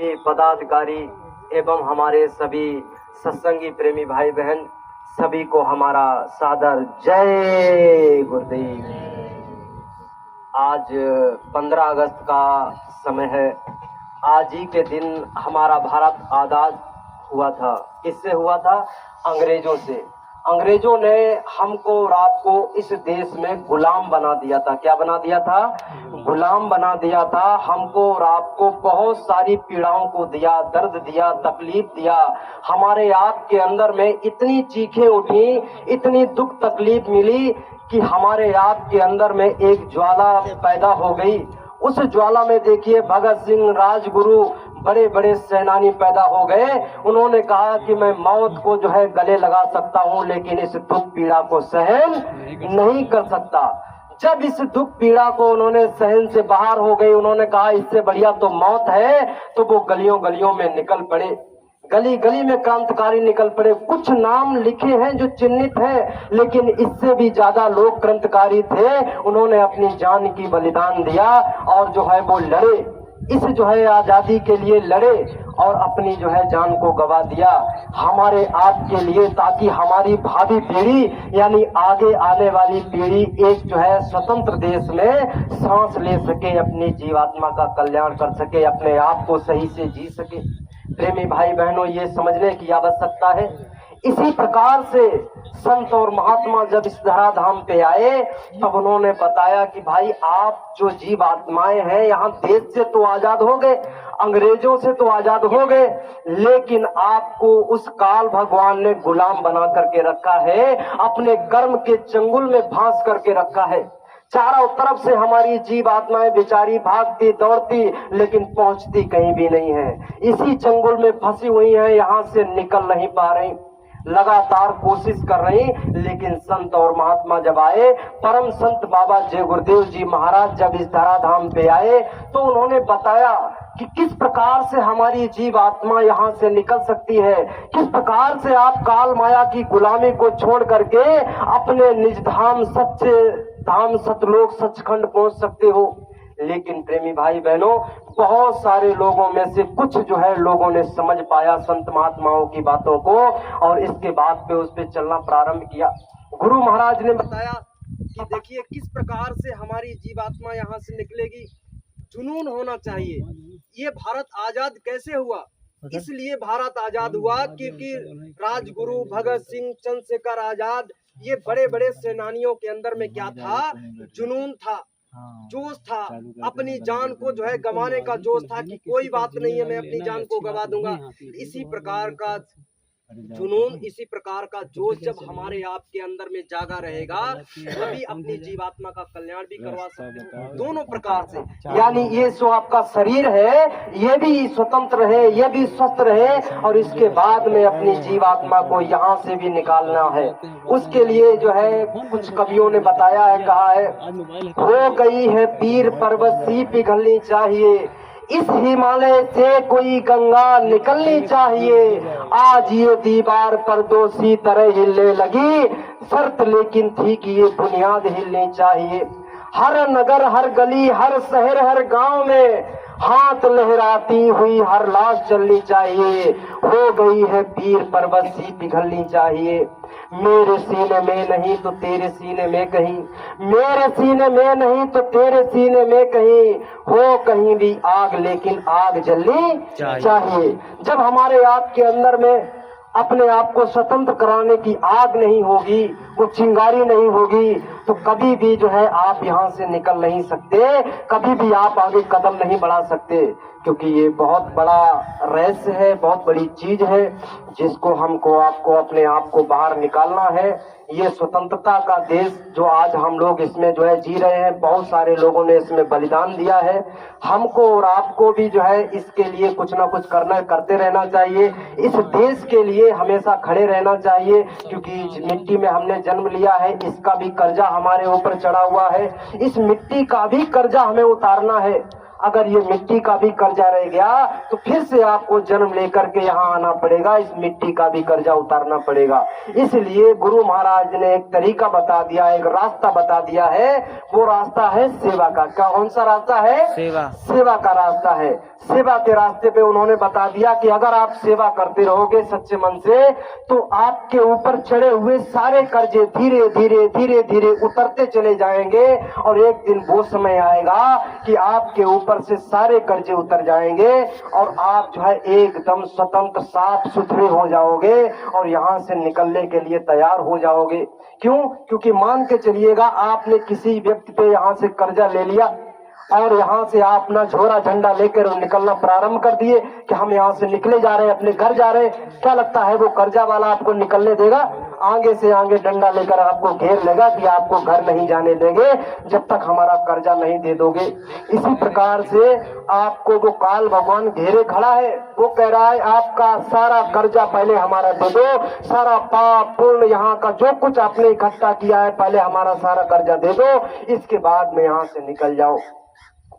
सभी पदाधिकारी एवं हमारे सभी सत्संगी प्रेमी भाई बहन सभी को हमारा सादर जय गुरुदेव। आज 15 अगस्त का समय है। आज ही के दिन हमारा भारत आजाद हुआ था। किससे हुआ था? अंग्रेजों से। अंग्रेजों ने हमको रात को इस देश में गुलाम बना दिया था। क्या बना दिया था? गुलाम बना दिया था। हमको रात को बहुत सारी पीड़ाओं को दिया, दर्द दिया, तकलीफ दिया। हमारे आप के अंदर में इतनी चीखें उठी, इतनी दुख तकलीफ मिली कि हमारे आप के अंदर में एक ज्वाला पैदा हो गई। उस ज्वाला में देखिए भगत सिंह, राजगुरु, बड़े बड़े सेनानी पैदा हो गए। उन्होंने कहा कि मैं मौत को जो है गले लगा सकता हूं, लेकिन इस दुख पीड़ा को सहन नहीं कर सकता। जब इस दुख पीड़ा को उन्होंने सहन से बाहर हो गए, उन्होंने कहा इससे बढ़िया तो मौत है, तो वो गलियों गलियों में निकल पड़े। गली गली में क्रांतिकारी निकल पड़े। कुछ नाम लिखे हैं जो चिन्हित हैं, लेकिन इससे भी ज्यादा लोग क्रांतिकारी थे। उन्होंने अपनी जान की बलिदान दिया और जो है वो लड़े, इस जो है आजादी के लिए लड़े और अपनी जो है जान को गवा दिया हमारे आप के लिए, ताकि हमारी भावी पीढ़ी यानी आगे आने वाली पीढ़ी एक जो है स्वतंत्र देश में सांस ले सके, अपनी जीवात्मा का कल्याण कर सके, अपने आप को सही से जी सके। प्रेमी भाई बहनों, ये समझने की आवश्यकता है। इसी प्रकार से संत और महात्मा जब इस धराधाम पे आए तब उन्होंने बताया कि भाई आप जो जीव आत्माएं हैं, यहाँ देश से तो आजाद हो गए, अंग्रेजों से तो आजाद हो गए, लेकिन आपको उस काल भगवान ने गुलाम बना करके रखा है, अपने कर्म के चंगुल में फांस करके रखा है। चारों तरफ से हमारी जीव आत्माएं बेचारी भागती दौड़ती, लेकिन पहुंचती कहीं भी नहीं है। इसी चंगुल में फंसी हुई है, यहाँ से निकल नहीं पा रही, लगातार कोशिश कर रही। लेकिन संत और महात्मा जब आए, परम संत बाबा जय गुरुदेव जी महाराज जब इस धराधाम पे आए तो उन्होंने बताया कि किस प्रकार से हमारी जीव आत्मा यहाँ से निकल सकती है, किस प्रकार से आप काल माया की गुलामी को छोड़ करके अपने निज धाम सच्चे धाम सतलोक सचखंड पहुंच सकते हो। लेकिन प्रेमी भाई बहनों, बहुत सारे लोगों में से कुछ जो है लोगों ने समझ पाया संत महात्माओं की बातों को और इसके बाद पे उस पे चलना प्रारंभ किया। गुरु महाराज ने बताया कि देखिए किस प्रकार से हमारी जीवात्मा यहाँ से निकलेगी। जुनून होना चाहिए। ये भारत आजाद कैसे हुआ? इसलिए भारत आजाद हुआ क्योंकि राजगुरु भगत सिंह, चंद्रशेखर आजाद, ये बड़े बड़े सेनानियों के अंदर में क्या था? जुनून था, जोश था, अपनी जान को जो है गंवाने का जोश था कि कोई बात नहीं है, मैं अपनी जान को गंवा दूंगा। इसी प्रकार का जुनून, इसी प्रकार का जोश जब हमारे आप के अंदर में जागा रहेगा तभी अपनी जीवात्मा का कल्याण भी करवा सकते हैं दोनों प्रकार से। यानी ये जो आपका शरीर है ये भी स्वतंत्र है, ये भी स्वस्थ रहे और इसके बाद में अपनी जीवात्मा को यहाँ से भी निकालना है। उसके लिए जो है कुछ कवियों ने बताया है, कहा है, हो गई है पीर पर्वत सी पिघलनी चाहिए, इस हिमालय से कोई गंगा निकलनी चाहिए, आज ये दीवार पर दोषी तरह हिलने लगी, शर्त लेकिन थी कि ये बुनियाद हिलनी चाहिए। हर नगर, हर गली, हर शहर, हर गांव में हाथ लहराती हुई हर लाश चलनी चाहिए, हो गई है पीर पर्वत सी पिघलनी चाहिए। मेरे सीने में नहीं तो तेरे सीने में कहीं, मेरे सीने में नहीं तो तेरे सीने में कहीं, हो कहीं भी आग लेकिन आग जलनी चाहिए। जब हमारे आप के अंदर में अपने आप को स्वतंत्र कराने की आग नहीं होगी, वो चिंगारी नहीं होगी, तो कभी भी जो है आप यहाँ से निकल नहीं सकते, कभी भी आप आगे कदम नहीं बढ़ा सकते। क्योंकि ये बहुत बड़ा रहस्य है, बहुत बड़ी चीज है जिसको हमको आपको अपने आप को बाहर निकालना है। ये स्वतंत्रता का देश जो आज हम लोग इसमें जो है जी रहे हैं, बहुत सारे लोगों ने इसमें बलिदान दिया है। हमको और आपको भी जो है इसके लिए कुछ ना कुछ करते रहना चाहिए। इस देश के लिए हमेशा खड़े रहना चाहिए, क्योंकि इस मिट्टी में हमने जन्म लिया है, इसका भी कर्जा हमारे ऊपर चढ़ा हुआ है, इस मिट्टी का भी कर्जा हमें उतारना है। अगर ये मिट्टी का भी कर्जा रह गया तो फिर से आपको जन्म लेकर के यहाँ आना पड़ेगा, इस मिट्टी का भी कर्जा उतारना पड़ेगा। इसलिए गुरु महाराज ने एक तरीका बता दिया, एक रास्ता बता दिया है, वो रास्ता है सेवा का। कौन सा रास्ता है? सेवा का रास्ता है। सेवा के रास्ते पे उन्होंने बता दिया कि अगर आप सेवा करते रहोगे सच्चे मन से तो आपके ऊपर चढ़े हुए सारे कर्जे धीरे धीरे धीरे धीरे उतरते चले जाएंगे और एक दिन वो समय आएगा कि आपके ऊपर से सारे कर्जे उतर जाएंगे और आप जो है एकदम स्वतंत्र साफ सुथरे हो जाओगे और यहाँ से निकलने के लिए तैयार हो जाओगे। क्यों? क्योंकि मान के चलिएगा आपने किसी व्यक्ति पे यहाँ से कर्जा ले लिया और यहाँ से आप अपना झोरा झंडा लेकर निकलना प्रारंभ कर दिए कि हम यहाँ से निकले जा रहे हैं, अपने घर जा रहे हैं। क्या लगता है वो कर्जा वाला आपको निकलने देगा? आगे से आगे डंडा लेकर आपको घेर लेगा कि आपको घर नहीं जाने देंगे जब तक हमारा कर्जा नहीं दे दोगे। इसी प्रकार से आपको वो काल भगवान घेरे खड़ा है, वो कह रहा है आपका सारा कर्जा पहले हमारा दे दो, सारा पाप पुण्य यहाँ का जो कुछ आपने इकट्ठा किया है पहले हमारा सारा कर्जा दे दो, इसके बाद में यहाँ से निकल जाओ।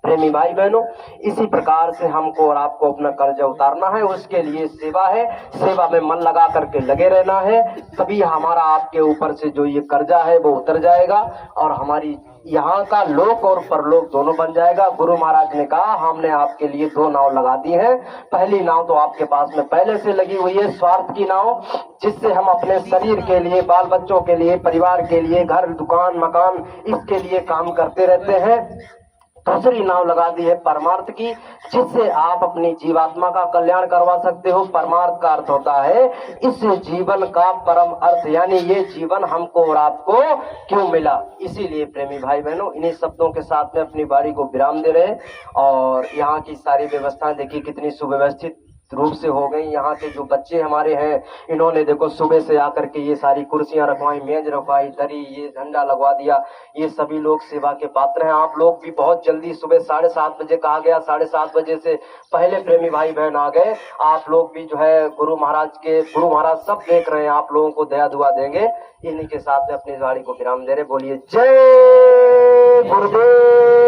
प्रेमी भाई बहनों, इसी प्रकार से हमको और आपको अपना कर्जा उतारना है, उसके लिए सेवा है। सेवा में मन लगा करके लगे रहना है, तभी हमारा आपके ऊपर से जो ये कर्जा है वो उतर जाएगा और हमारी यहाँ का लोक और परलोक दोनों बन जाएगा। गुरु महाराज ने कहा हमने आपके लिए 2 नाव लगा दी है। पहली नाव तो आपके पास में पहले से लगी हुई है, स्वार्थ की नाव, जिससे हम अपने शरीर के लिए, बाल बच्चों के लिए, परिवार के लिए, घर दुकान मकान इसके लिए काम करते रहते हैं। दूसरी नाव लगा दी है परमार्थ की, जिससे आप अपनी जीवात्मा का कल्याण करवा सकते हो। परमार्थ का अर्थ होता है इस जीवन का परम अर्थ, यानी ये जीवन हमको और आपको क्यों मिला। इसीलिए प्रेमी भाई बहनों, इन्हीं शब्दों के साथ में अपनी वाणी को विराम दे रहे और यहाँ की सारी व्यवस्थाएं देखिए कितनी सुव्यवस्थित रूप से हो गई। यहाँ के जो बच्चे हमारे हैं, इन्होंने देखो सुबह से आकर के ये सारी कुर्सियां रखवाई, मेज रखवाई, दरी, ये झंडा लगवा दिया। ये सभी लोग सेवा के पात्र हैं। आप लोग भी बहुत जल्दी सुबह 7:30 बजे कहा गया, 7:30 बजे से पहले प्रेमी भाई बहन आ गए। आप लोग भी जो है गुरु महाराज सब देख रहे हैं, आप लोगों को दया दुआ देंगे। इन्हीं के साथ में अपनी वाणी को विराम दे रहे। बोलिए जय गुरुदेव।